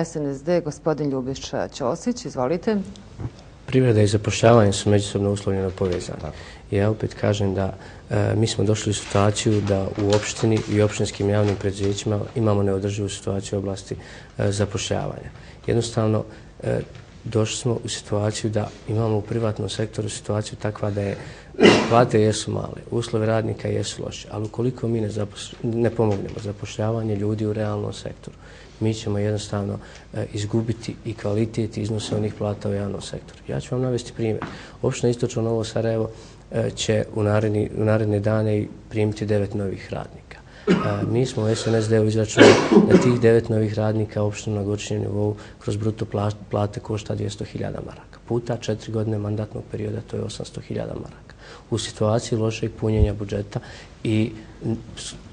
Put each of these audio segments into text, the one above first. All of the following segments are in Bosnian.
SNSD, gospodin Ljubiša Ćosić. Izvolite. Privreda i zapošljavanje su međusobno uslovljeno povezane. Ja opet kažem da mi smo došli u situaciju da u opštini i opštinskim javnim preduzećima imamo neodrživu situaciju u oblasti zapošljavanja. Jednostavno, došli smo u situaciju da imamo u privatnom sektoru situaciju takva da je plate jesu male, uslovi radnika jesu loši, ali ukoliko mi ne pomognemo zapošljavanje ljudi u realnom sektoru, mi ćemo jednostavno izgubiti i kvalitet i iznose onih plata u javnom sektoru. Ja ću vam navesti primjer. Opština Istočno Novo Sarajevo će u naredne dane primiti 9 novih radnika. Mi smo u SNSD-u izračunali da tih 9 novih radnika opštinu na godišnjem nivou kroz bruto plate košta 200.000 maraka. Puta 4 godine mandatnog perioda to je 800.000 maraka. U situaciji lošeg punjenja budžeta i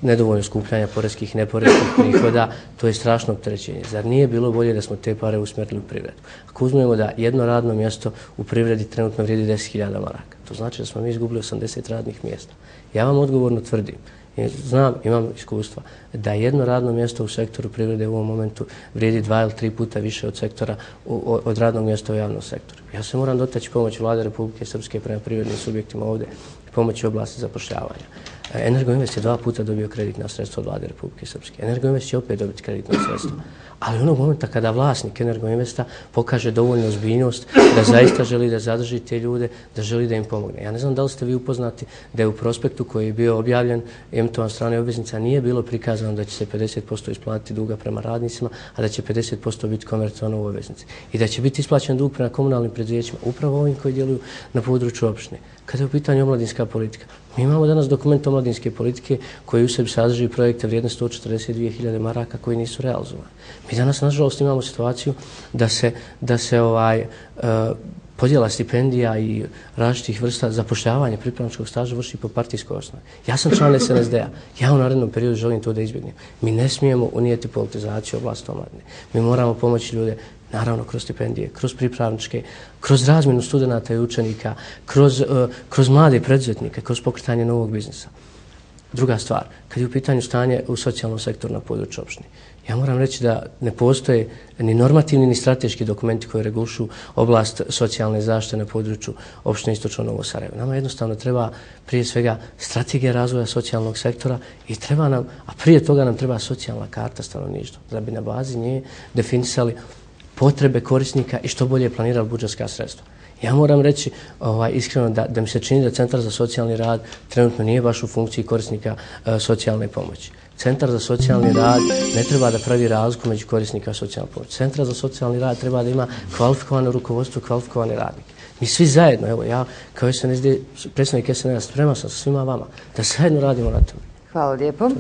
nedovoljno skupljanja poreskih i neporeskih prihoda, to je strašno opterećenje. Zar nije bilo bolje da smo te pare usmjerili u privredu? Ako uzmemo da jedno radno mjesto u privredi trenutno vrijedi 10.000 maraka, to znači da smo mi izgubili 80 radnih mjesta. Ja vam odgovorno tvrdim, znam, imam iskustva, da jedno radno mjesto u sektoru privrede u ovom momentu vrijedi 2 ili 3 puta više od sektora, od radnog mjesta u javnom sektoru. Ja se moram dotaći pomoći Vlade Republike Srpske prema privrednim subjektima ovdje, pomoći oblasti zapošljavanja. Energoinvest je 2 puta dobio kreditna sredstva od Vlade Republike Srpske. Energoinvest će opet dobiti kreditna sredstva. Ali onog momenta kada vlasnik Energoinvesta pokaže dovoljnu ozbiljnost da zaista želi da zadrži te ljude, da želi da im pomogne. Ja ne znam da li ste vi upoznati da je u prospektu koji je bio objavljen emitovan strane obveznica nije bilo prikazano da će se 50% isplatiti duga prema radnicima, a da će 50% biti konvertovano u obveznici. I da će biti isplaćen dug prema komunalnim preduzećima, upravo ovim koji djeluju na području opštine. Kada je u pitanju omladinska politika, mi imamo danas dokument omladinske politike koji u sebi sadrži projekte vrijedne 142.000 maraka koji nisu realizovani. Mi danas, nažalost, imamo situaciju da se podjela stipendija i različitih vrsta zapošljavanja pripravničkog staža vrši po partijskoj osnovi. Ja sam član SNSD-a. Ja u narednom periodu želim to da izbjegnem. Mi ne smijemo unijeti politizaciju oblasti omladine. Mi moramo pomoći ljude, naravno kroz stipendije, kroz pripravničke, kroz razmjenu studenata i učenika, kroz mlade preduzetnike, kroz pokretanje novog biznisa. Druga stvar, kad je u pitanju stanje u socijalnom sektoru na području opštine, ja moram reći da ne postoje ni normativni ni strateški dokumenti koji regulišu oblast socijalne zaštite na području opštine Istočno Novo Sarajevo. Nama jednostavno treba prije svega strategija razvoja socijalnog sektora i treba nam, a prije toga nam treba socijalna karta stanovništva, da bi na bazi nje definisali potrebe korisnika i što bolje planirali budžetska sredstva. Ja moram reći iskreno da mi se čini da Centar za socijalni rad trenutno nije baš u funkciji korisnika socijalne pomoći. Centar za socijalni rad ne treba da pravi razliku među korisnika socijalne pomoći. Centar za socijalni rad treba da ima kvalifikovano rukovodstvo i kvalifikovane radnike. Mi svi zajedno, evo ja kao predstavnik SNSD spreman sam sa svima vama, da zajedno radimo na tome. Hvala lijepo.